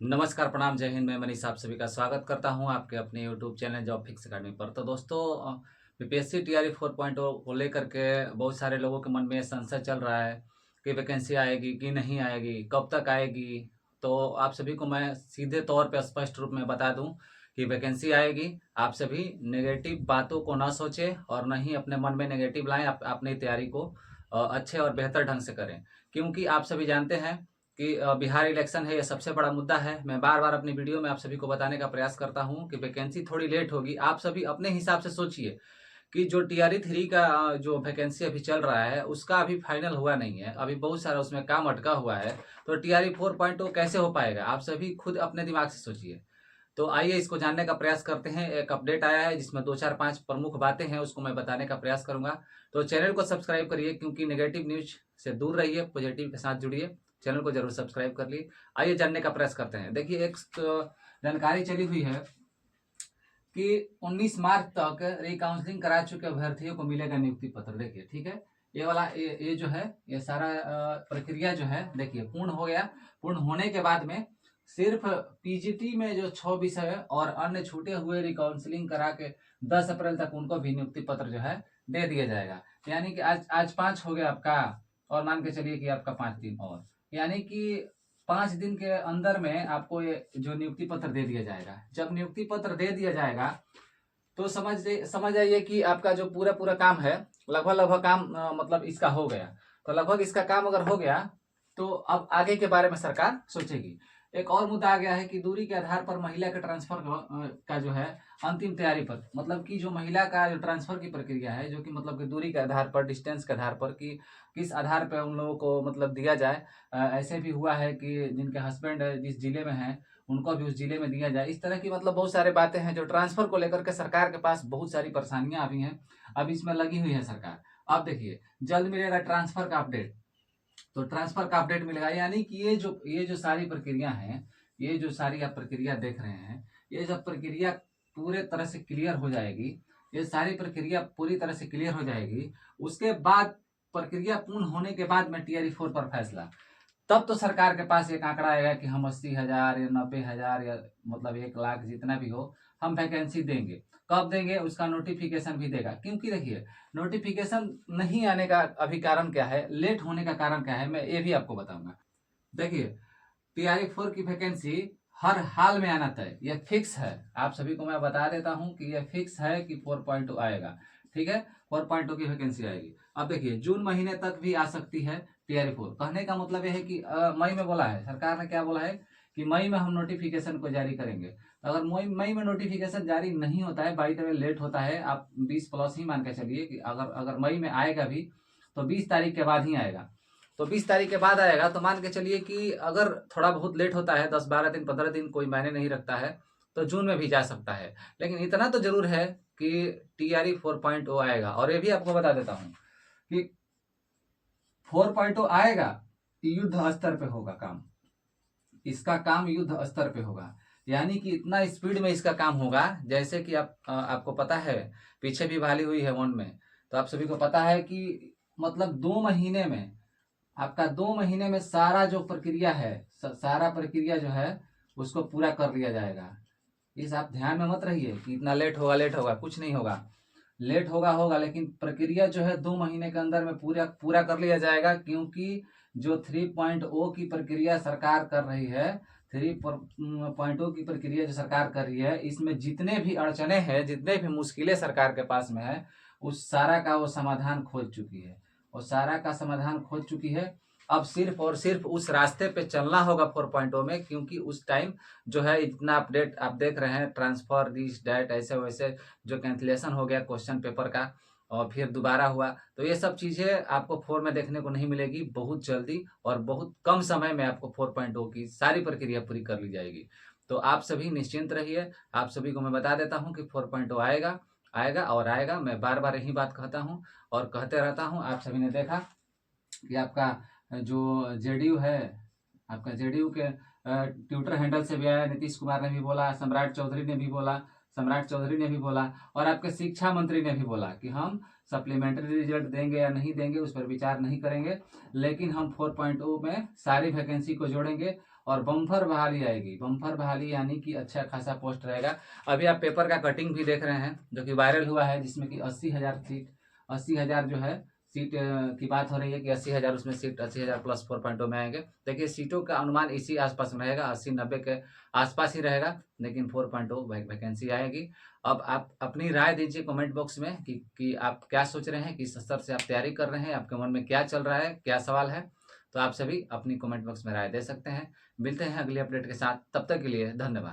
नमस्कार, प्रणाम, जय हिंद। मैं मनीष आप सभी का स्वागत करता हूं आपके अपने YouTube channel job fix academy पर। तो दोस्तों, बीपीएससी टीआरई 4.0 को लेकर के बहुत सारे लोगों के मन में संशय चल रहा है कि वैकेंसी आएगी कि नहीं आएगी, कब तक आएगी। तो आप सभी को मैं सीधे तौर पे स्पष्ट रूप में बता दूं कि वैकेंसी आएगी। आप सभी नेगेटिव बातों को ना सोचें और न ही अपने मन में नेगेटिव लाएं। आप अपनी तैयारी को अच्छे और बेहतर ढंग से करें, क्योंकि आप सभी जानते हैं कि बिहार इलेक्शन है, ये सबसे बड़ा मुद्दा है। मैं बार बार अपनी वीडियो में आप सभी को बताने का प्रयास करता हूं कि वैकेंसी थोड़ी लेट होगी। आप सभी अपने हिसाब से सोचिए कि जो टीआरई 3 का जो वैकेंसी अभी चल रहा है उसका अभी फाइनल हुआ नहीं है, अभी बहुत सारा उसमें काम अटका हुआ है। तो टीआरई 4.0 कैसे हो पाएगा, आप सभी खुद अपने दिमाग से सोचिए। तो आइए इसको जानने का प्रयास करते हैं। एक अपडेट आया है जिसमें 2 4 5 प्रमुख बातें हैं, उसको मैं बताने का प्रयास करूंगा। तो चैनल को सब्सक्राइब करिए, क्योंकि नेगेटिव न्यूज से दूर रहिए, पॉजिटिव के साथ जुड़िए। चैनल को जरूर सब्सक्राइब कर लिए। आइए जानने का प्रयास करते हैं। देखिए, एक जानकारी चली हुई है कि 19 मार्च तक रिकाउंसलिंग करा चुके अभ्यर्थियों को मिलेगा नियुक्ति पत्र। देखिए, ठीक है, ये वाला ये जो है, ये सारा प्रक्रिया जो है, देखिए पूर्ण हो गया। पूर्ण होने के बाद में सिर्फ पीजीटी में जो 6 विषय और अन्य छूटे हुए रिकाउंसलिंग करा के 10 अप्रैल तक उनको भी नियुक्ति पत्र जो है दे दिया जाएगा। यानी कि आज 5 हो गया आपका, और मान के चलिए कि आपका 5 दिन और, यानी कि 5 दिन के अंदर में आपको ये जो नियुक्ति पत्र दे दिया जाएगा। जब नियुक्ति पत्र दे दिया जाएगा तो समझ आइए कि आपका जो पूरा पूरा काम है, लगभग काम मतलब इसका हो गया। तो लगभग इसका काम अगर हो गया तो अब आगे के बारे में सरकार सोचेगी। एक और मुद्दा आ गया है कि दूरी के आधार पर महिला के ट्रांसफर का जो है अंतिम तैयारी पर, मतलब कि जो महिला का जो ट्रांसफर की प्रक्रिया है, जो कि मतलब कि दूरी के आधार पर, डिस्टेंस के आधार पर, कि किस आधार पर उन लोगों को मतलब दिया जाए। ऐसे भी हुआ है कि जिनके हस्बैंड जिस जिले में हैं उनको भी उस जिले में दिया जाए। इस तरह की मतलब बहुत सारे बातें हैं जो ट्रांसफर को लेकर के सरकार के पास बहुत सारी परेशानियां अभी हैं। अब इसमें लगी हुई है सरकार। अब देखिए, जल्द मिलेगा ट्रांसफर का अपडेट। तो ट्रांसफर का अपडेट मिलेगा, यानी कि ये जो सारी प्रक्रिया हैं, ये जो सारी आप प्रक्रिया देख रहे हैं, ये जब प्रक्रिया पूरे तरह से क्लियर हो जाएगी, ये सारी प्रक्रिया पूरी तरह से क्लियर हो जाएगी, उसके बाद प्रक्रिया पूर्ण होने के बाद में टीआरई 4 पर फैसला, तब तो सरकार के पास एक आंकड़ा आएगा कि हम 80,000 या 90,000 या मतलब 1 लाख जितना भी हो, हम वैकेंसी देंगे। कब देंगे उसका नोटिफिकेशन भी देगा। क्योंकि देखिए, नोटिफिकेशन नहीं आने का अभी कारण क्या है, लेट होने का कारण क्या है, मैं ये भी आपको बताऊंगा। देखिए, टीआरई 4 की वैकेंसी हर हाल में आना तय, यह फिक्स है। आप सभी को मैं बता देता हूं कि यह फिक्स है कि 4.2 आएगा। ठीक है, 4.2 की वैकेंसी आएगी। अब देखिए, जून महीने तक भी आ सकती है टीआरई 4। कहने का मतलब यह है कि मई में बोला है सरकार ने, क्या बोला है कि मई में हम नोटिफिकेशन को जारी करेंगे। तो अगर मई में नोटिफिकेशन जारी नहीं होता है, बाई द वे लेट होता है, आप 20 प्लस ही मान के चलिए कि अगर अगर मई में आएगा भी तो 20 तारीख के बाद ही आएगा। तो 20 तारीख के बाद आएगा तो मान के चलिए कि अगर थोड़ा बहुत लेट होता है, 10 12 दिन 15 दिन, कोई मायने नहीं रखता है, तो जून में भी जा सकता है। लेकिन इतना तो जरूर है कि टीआरई 4.0 आएगा। और ये भी आपको बता देता हूं कि 4.0 आएगा, युद्ध स्तर पे होगा काम। इसका काम युद्ध स्तर पे होगा, यानी कि इतना स्पीड में इसका काम होगा। जैसे कि आपको पता है, पीछे भी बहाली हुई है वन में, तो आप सभी को पता है कि मतलब 2 महीने में, आपका 2 महीने में सारा जो प्रक्रिया है, सारा प्रक्रिया जो है उसको पूरा कर लिया जाएगा। इस आप ध्यान में मत रहिए कि इतना लेट होगा, लेट होगा, कुछ नहीं होगा। लेट होगा, लेकिन प्रक्रिया जो है 2 महीने के अंदर में पूरा पूरा कर लिया जाएगा। क्योंकि जो 3.0 की प्रक्रिया सरकार कर रही है, 3.0 की प्रक्रिया जो सरकार कर रही है, इसमें जितने भी अड़चने हैं, जितने भी मुश्किलें सरकार के पास में है, उस सारा का वो समाधान खोज चुकी है। और सारा का समाधान खोज चुकी है। अब सिर्फ और सिर्फ उस रास्ते पे चलना होगा 4.0 में। क्योंकि उस टाइम जो है इतना अपडेट आप देख रहे हैं, ट्रांसफर दिस डैट, ऐसे वैसे जो कैंसिलेशन हो गया क्वेश्चन पेपर का और फिर दोबारा हुआ, तो ये सब चीजें आपको 4 में देखने को नहीं मिलेगी। बहुत जल्दी और बहुत कम समय में आपको 4.0 की सारी प्रक्रिया पूरी कर ली जाएगी। तो आप सभी निश्चिंत रहिए। आप सभी को मैं बता देता हूँ कि 4.0 आएगा, आएगा और आएगा। मैं बार बार यही बात कहता हूँ और कहते रहता हूँ। आप सभी ने देखा कि आपका जो जेडीयू है, आपका जेडीयू के ट्विटर हैंडल से भी आया, नीतीश कुमार ने भी बोला, सम्राट चौधरी ने भी बोला, और आपके शिक्षा मंत्री ने भी बोला कि हम सप्लीमेंट्री रिजल्ट देंगे या नहीं देंगे उस पर विचार नहीं करेंगे, लेकिन हम 4.0 में सारी वैकेंसी को जोड़ेंगे और बम्पर बहाली आएगी। बम्पर बहाली यानी कि अच्छा खासा पोस्ट रहेगा। अभी आप पेपर का कटिंग भी देख रहे हैं जो कि वायरल हुआ है, जिसमें कि 80,000 सीट, 80,000 जो है सीट की बात हो रही है कि 80,000 उसमें सीट 80,000 प्लस 4.0 में आएंगे। देखिए सीटों का अनुमान इसी आसपास में रहेगा, 80-90 के आसपास ही रहेगा, लेकिन 4.0 वैकेंसी आएगी। अब आप अपनी राय दीजिए कमेंट बॉक्स में कि आप क्या सोच रहे हैं, किस स्तर से आप तैयारी कर रहे हैं, आपके मन में क्या चल रहा है, क्या सवाल है। तो आप सभी अपनी कमेंट बॉक्स में राय दे सकते हैं। मिलते हैं अगली अपडेट के साथ, तब तक के लिए धन्यवाद।